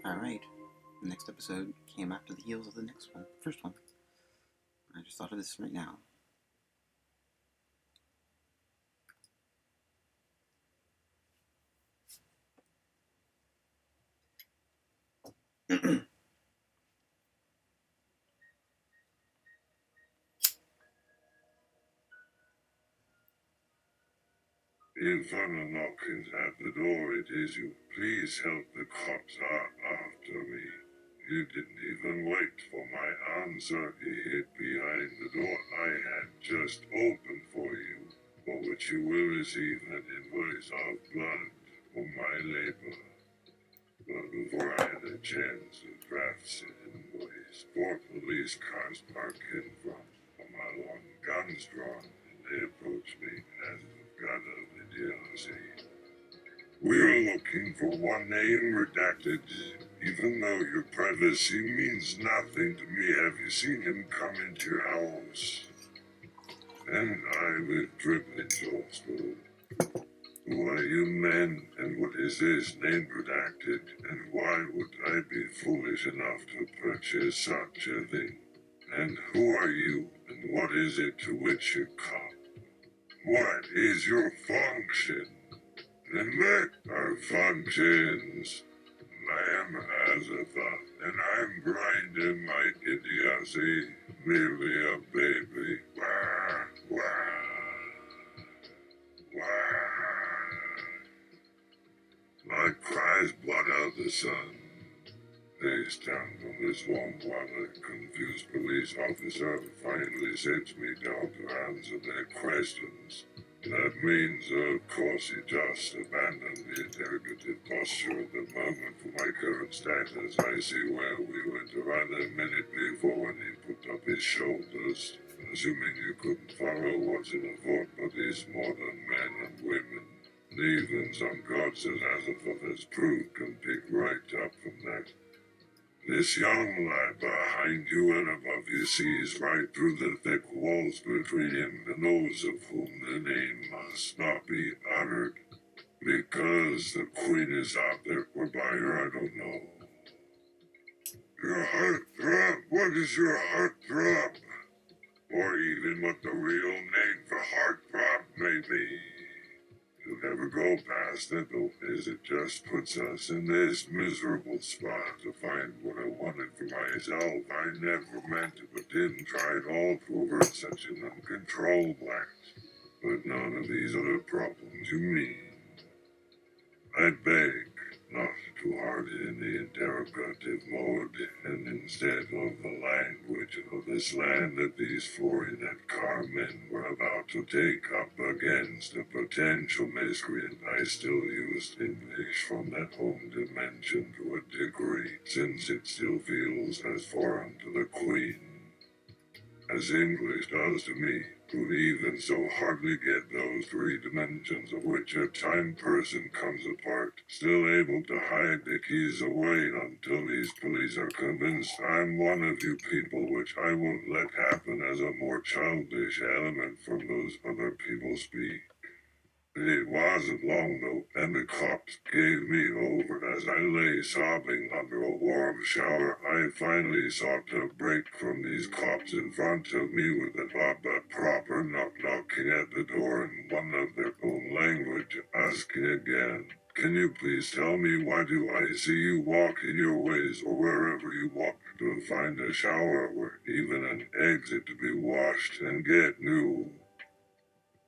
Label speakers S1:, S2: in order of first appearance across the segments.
S1: Alright, the next episode came after the heels of the first one. I just thought of this right now.
S2: If a knock is at the door, it is you. Please help, the cops are after me. You didn't even wait for my answer. He hid behind the door I had just opened for you, for which you will receive an invoice of blood for my labor. But before I had a chance to draft said invoice, 4 police cars parked in front of my lawn, guns drawn, and they approached me as the god of the DLC. We're looking for one name redacted. Even though your privacy means nothing to me, have you seen him come into your house? And I with privilege also. Who are you men, and what is this name redacted, and why would I be foolish enough to purchase such a thing? And who are you, and what is it to which you come? What is your function? And our functions. I am Azathoth, and I'm grinding my idiocy, merely a baby. Wah, wah, wah. My cries blot out the sun. They stand on this one while a confused police officer finally sits me down to answer their questions. That means, of course, he just abandoned the interrogative posture at the moment for my current status. I see where we went around a minute before when he put up his shoulders, assuming you couldn't follow what's in a vote for these modern men and women. Even some gods, as Azathoth has proved, can pick right up from that. This young lad behind you and above you sees right through the thick walls between him and those of whom the name must not be uttered. Because the queen is out there, or by her, I don't know. Your heart throb? What is your heart throb? Or even what the real name for heart throb may be. You'll never go past it, though, as it just puts us in this miserable spot to find what I wanted for myself. I never meant to, but didn't try at all to avert such an uncontrollable act. But none of these other problems you mean. I beg not to harden the interrogative mode, and instead of the language of this land that these foreign carmen were about to take up against a potential miscreant, I still used English from that home dimension to a degree, since it still feels as foreign to the Queen as English does to me, who even so hardly get those 3 dimensions of which a time person comes apart, still able to hide the keys away until these police are convinced I'm one of you people, which I won't let happen as a more childish element from those other people speak. It wasn't long, though, and the cops gave me over as I lay sobbing under a warm shower. I finally sought to break from these cops in front of me with a proper knocking at the door in one of their own language, asking again, "Can you please tell me, why do I see you walk in your ways, or wherever you walk, to find a shower or even an exit to be washed and get new?"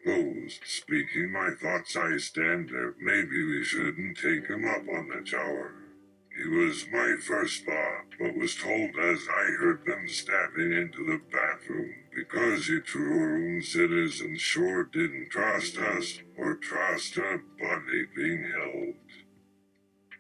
S2: Closed, speaking my thoughts, I stand there. Maybe we shouldn't take him up on the shower. He was my first thought, but was told as I heard them stepping into the bathroom, because you true own citizens sure didn't trust us, or trust a body being held.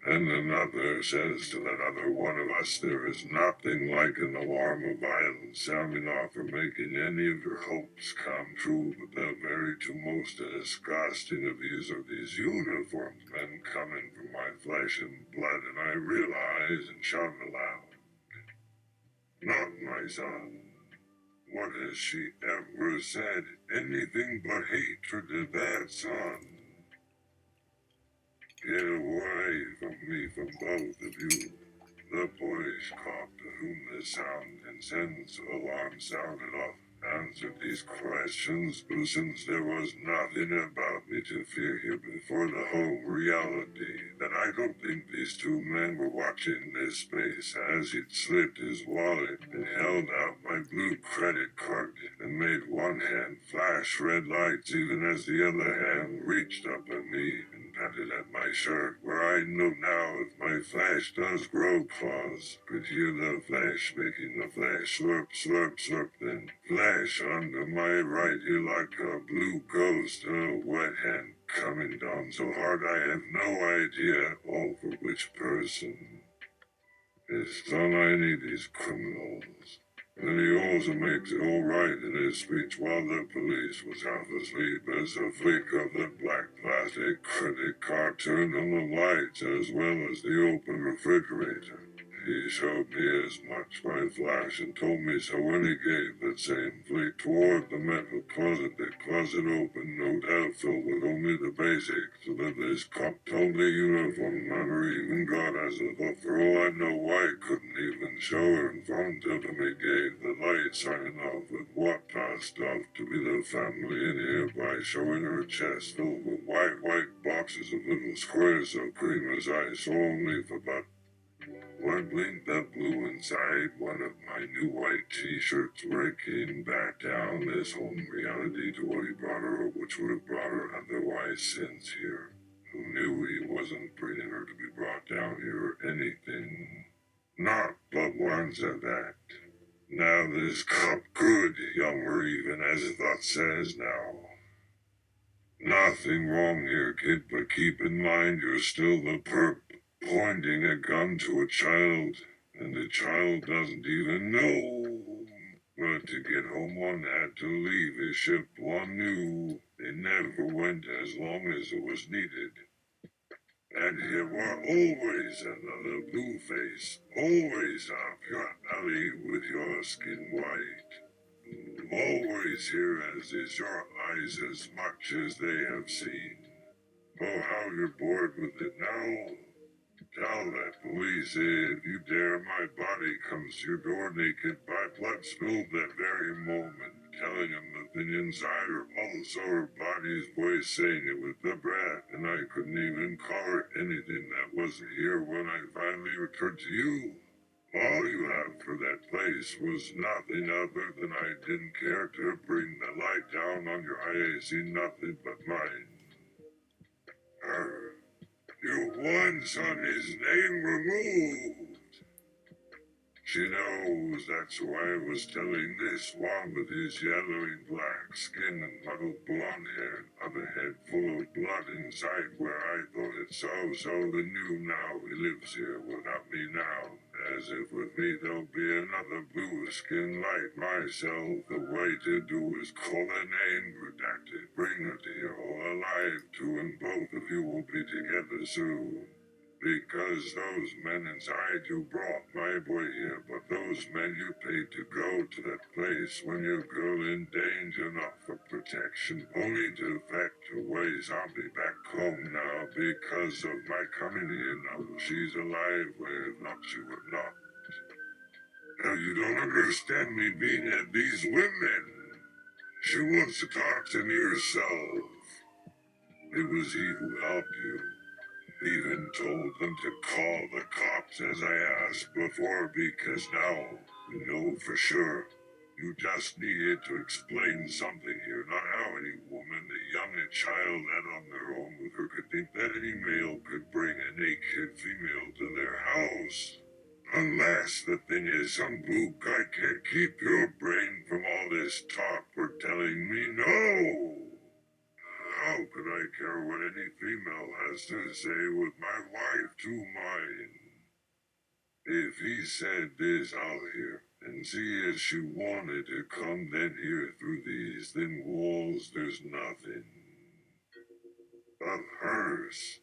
S2: And another says to that other one of us, there is nothing like an alarm of violence sounding off or making any of your hopes come true, but the very two most disgusting of these are these uniformed men coming from my flesh and blood, and I realize and shout aloud, "Not my son." What has she ever said? Anything but hatred of that son. Get away from me, from both of you. English cop to whom the sound and sense of alarm sounded off answered these questions, but since there was nothing about me to fear here before the whole reality, that I don't think these two men were watching this space as he'd slipped his wallet and held out my blue credit card and made one hand flash red lights even as the other hand reached up at me and patted at my shirt, where I know now if my flesh does grow claws, could hear the flesh making the flesh slurp, slurp, slurp, then flash under my right ear like a blue ghost, a wet hand coming down so hard I have no idea over which person. It's all I need these criminals. Then he also makes it all right in his speech while the police was half asleep as a flick of the black plastic credit card turned on the lights as well as the open refrigerator. He showed me as much by flash and told me so when he gave that same flick toward the metal closet, the closet open, no doubt filled with only the basics, so that this cop totally uniform never even got Azathoth. For all I know, why couldn't even show her in front of him. He gave the light signing off with what passed off to be the family in here by showing her chest filled with white boxes of little squares of cream as ice, only for about one blinked that blue inside one of my new white t-shirts, breaking back down this home reality to what he brought her, which would have brought her otherwise since here. Who knew he wasn't bringing her to be brought down here or anything? Not but once at that. Now this cop good, younger even as Azathoth says now. Nothing wrong here, kid, but keep in mind you're still the perp pointing a gun to a child, and the child doesn't even know. But to get home one had to leave his ship, one knew it never went as long as it was needed. And here were always another blue face, always up your alley with your skin white. Always here as is your eyes as much as they have seen. Oh, how you're bored with it now. Tell that police if you dare my body comes to your door naked by blood spilled that very moment, telling him the thing inside her, also her body's voice saying it with the breath, and I couldn't even call her anything that wasn't here when I finally returned to you. All you have for that place was nothing other than I didn't care to bring the light down on your eyes, see nothing but mine. Your one son is name removed. She knows that's why I was telling this one with his yellowing black skin and muddled blonde hair and other head full of blood inside where I thought it so the new now he lives here without me now. As if with me there'll be another blue skin like myself. The way to do is call the name redacted, bring her to here all alive too, and both of you will be together soon. Because those men inside you brought my boy here, but those men you paid to go to that place when your girl in danger, not for protection, only to effect her way zombie back home now because of my coming here. Now she's alive with, not you would not. Now you don't understand me being at these women. She wants to talk to me herself. It was he who helped you. Even told them to call the cops as I asked before because now we know for sure. You just needed to explain something here, not how any woman, a young and child that on their own with her could think that any male could bring a naked female to their house. Unless the thing is some blue guy can't keep your brain from all this talk for telling me no. How could I care what any female has to say with my wife to mine? If he said this, I'll hear, and see if she wanted to come then here through these thin walls, there's nothing of hers.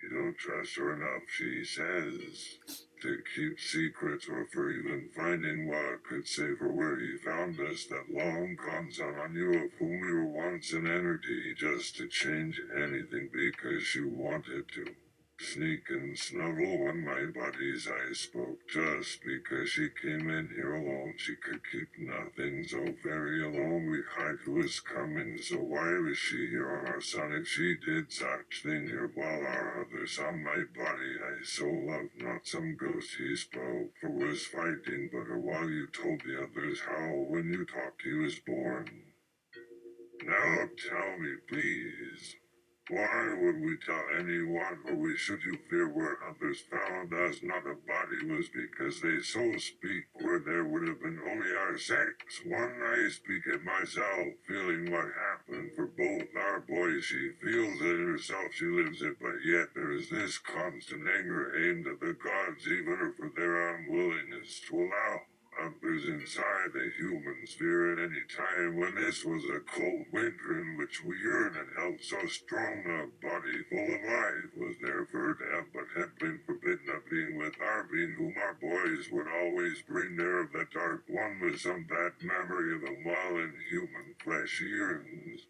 S2: You don't trust her enough, she says, to keep secrets or for even finding what could save her where he found us that long gone son on you of whom we were once an entity just to change anything because she wanted to. sneak and snuggle when my buddy's eyes spoke. Just because she came in here alone, she could keep nothing so very alone. We hide who was coming, so why was she here on our son? If she did such thing here while our others on my body, I so loved not some ghost he spoke, for was fighting but her while you told the others how when you talked he was born. Now tell me, please. Why would we tell anyone, or we should you fear where others found us not a body was because they so speak where there would have been only our sex? One I speak it myself, feeling what happened for both our boys. She feels it herself, she lives it, but yet there is this constant anger aimed at the gods, even for their unwillingness to allow others inside the human sphere at any time when this was a cold winter in which we yearned and held so strong a body full of life was there for death but had been forbidden of being with our being whom our boys would always bring there of the dark one with some bad memory of them while in human flesh yearns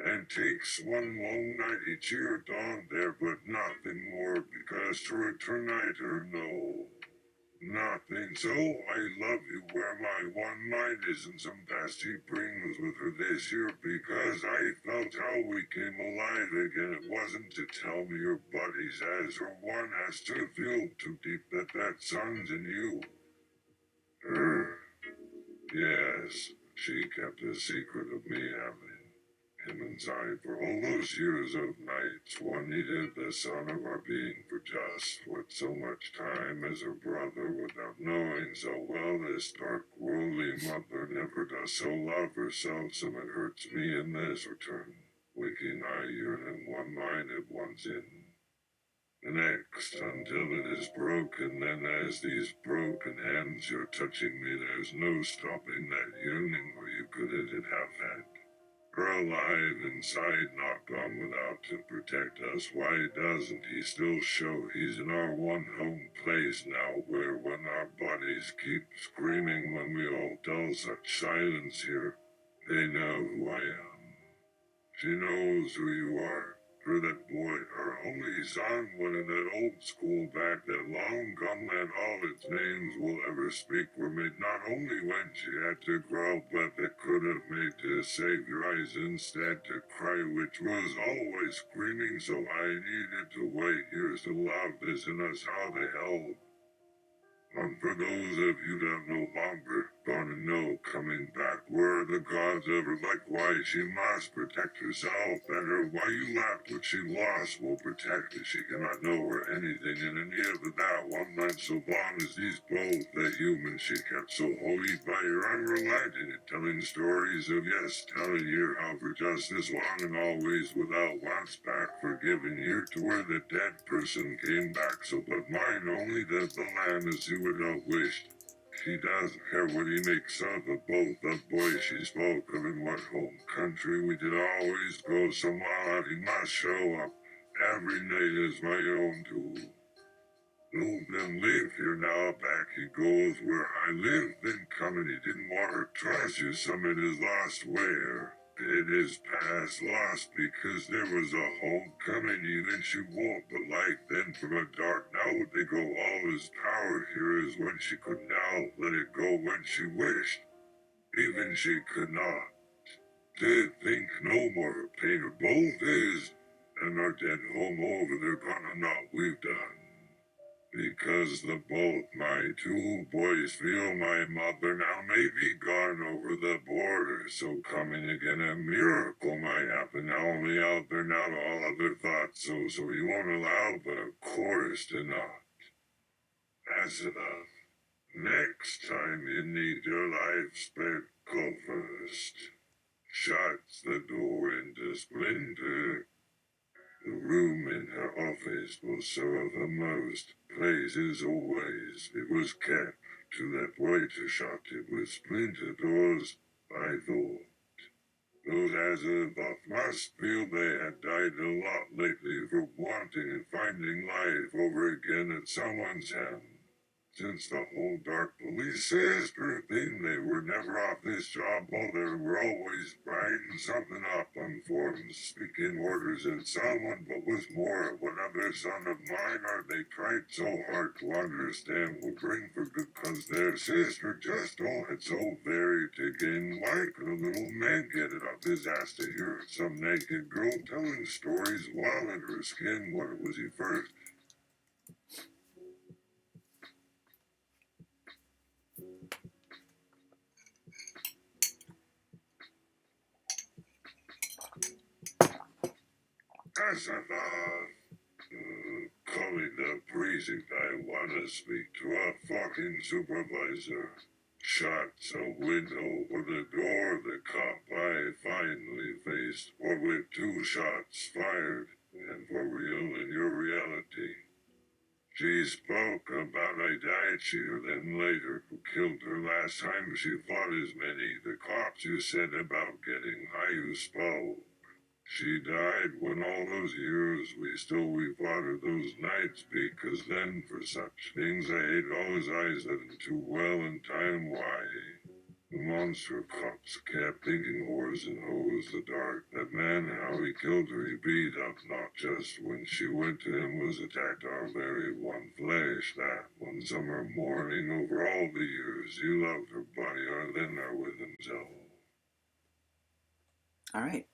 S2: and takes one long night each year dawn there but nothing more because to return I her know. Nothing, so I love you where my one mind is and some past he brings with her this year because I felt how we came alive again. It wasn't to tell me your buddies as her one has to feel too deep that sun's in you. Yes, she kept a secret of me having him inside for all those years of nights. One needed the son of our being for just what so much time as her brother without knowing so well this dark worldly mother never does so love herself, so it hurts me in this return. Waking I yearn in one mind at once in the next until it is broken. Then as these broken hands you're touching me, there's no stopping that yearning or you couldn't have had. Her alive inside, not gone without to protect us. Why doesn't he still show he's in our one home place now where when our bodies keep screaming when we all dull such silence here, they know who I am. She knows who you are. For that boy, her only son, one in that old school back, that long gone land, all its names will ever speak were made not only when she had to growl, but that could have made to save your eyes instead to cry, which was always screaming, so I needed to wait years to love this in us how they held. And for those of you that no longer gonna know coming back, were the gods ever likewise? She must protect herself better. Why you laughed what she lost will protect her. She cannot know or anything in any of that one night so long as these both the humans she kept so holy by her unrelenting and telling stories of yes, telling you how for just this long and always without once back forgiving here to where the dead person came back so but mine only that the land as he would have wished. She doesn't care what he makes of both the boys she spoke of in what home country we did always go somewhere he must show up. Every night is my own too. Don't then live here now, back he goes where I live, then coming he didn't want her trust you, some it is lost where. It is past lost because there was a homecoming even she won't, but like then from a dark now would they go all his power here is when she could now let it go when she wished. Even she could not. Did think no more her pain or both is, and our dead home over they're gonna not we've done. Because the both my two boys feel my mother now may be gone over the border, so coming again a miracle might happen now only out there now to all other thoughts, so he won't allow but of course to not. Azathoth, next time you need your life spared, go first. Shuts the door into splinter. The room in her office was so of the most places always. It was kept to that way to shut it with splinter doors, I thought. Those Azathoth must feel they had died a lot lately for wanting and finding life over again at someone's hand. Since the whole dark police sister thing, they were never off this job, while they were always writing something up on forms, speaking orders at someone, but was more of another son of mine, or they tried so hard to understand would bring for good, cause their sister just had so very taken like a little man get it up his ass to hear some naked girl telling stories while in her skin when it was he first. Azathoth, calling the precinct, I wanna speak to a fucking supervisor. Shots a window or the door, the cop I finally faced, or with 2 shots fired, and for real in your reality. She spoke about I died here, then later, who killed her last time she fought as many. The cops you said about getting high you spoke. She died when all those years we fought her those nights, because then for such things I hate all his eyes that him too well in time why. The monster cops kept thinking whores and hoes the dark. That man, how he killed her, he beat up, not just when she went to him, was attacked our very one flesh. That one summer morning, over all the years, you loved her body, or then there with himself.
S1: All right.